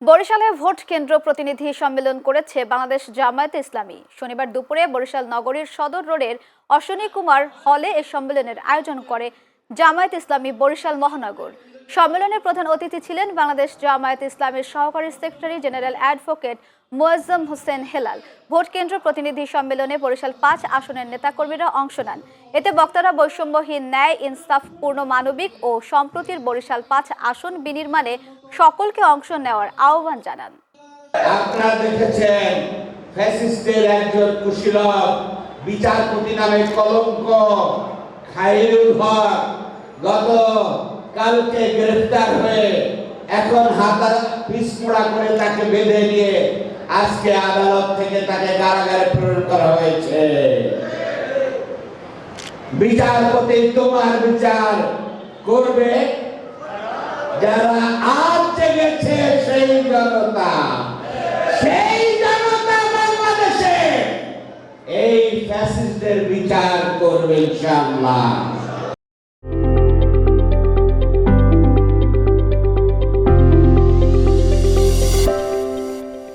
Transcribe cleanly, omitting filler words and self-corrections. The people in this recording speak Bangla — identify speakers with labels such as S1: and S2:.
S1: বরিশালে ভোট কেন্দ্র প্রতিনিধি সম্মেলন করেছে বাংলাদেশ জামায়াতে ইসলামী। শনিবার দুপুরে বরিশাল নগরীর সদর রোডের অশ্বনী কুমার হলে এই সম্মেলনের আয়োজন করে জামায়াতে ইসলামী বরিশাল মহানগর। সম্মেলনের প্রধান অতিথি ছিলেন বাংলাদেশ জামায়াতে ইসলামীর সহকারী secretary general advocate Moazzem Hossain Helal. Vote কেন্দ্র প্রতিনিধি সম্মেলনে বরিশাল ৫ আসনের নেতাকর্মীরা অংশ নেন। এতে বক্তারা বৈষম্যহীন, ন্যায়, ইনসাফপূর্ণ, মানবিক ও সম্প্রতির বরিশাল ৫ আসন বিনির্মাণে সকলকে অংশ নেওয়ার আহ্বান জানান।
S2: আপনারা দেখেছেন ফ্যাসিস্টদের একজন কুশীলব বিচারপতি নামে কলঙ্ক খায়রুল হক গত কালকে গ্রেফতার হয়ে এখন হাতা পিছমোড়া করে তাকে বেঁধে নিয়ে আজকে আদালত থেকে তাকে কারাগারে প্রেরণ করা হয়েছে। বিচারপতি তোমার বিচার করবে যারা আজ জেগেছে সেই জনতা বাংলাদেশে এই ফ্যাসিস্টদের বিচার করবে ইনশাআল্লাহ।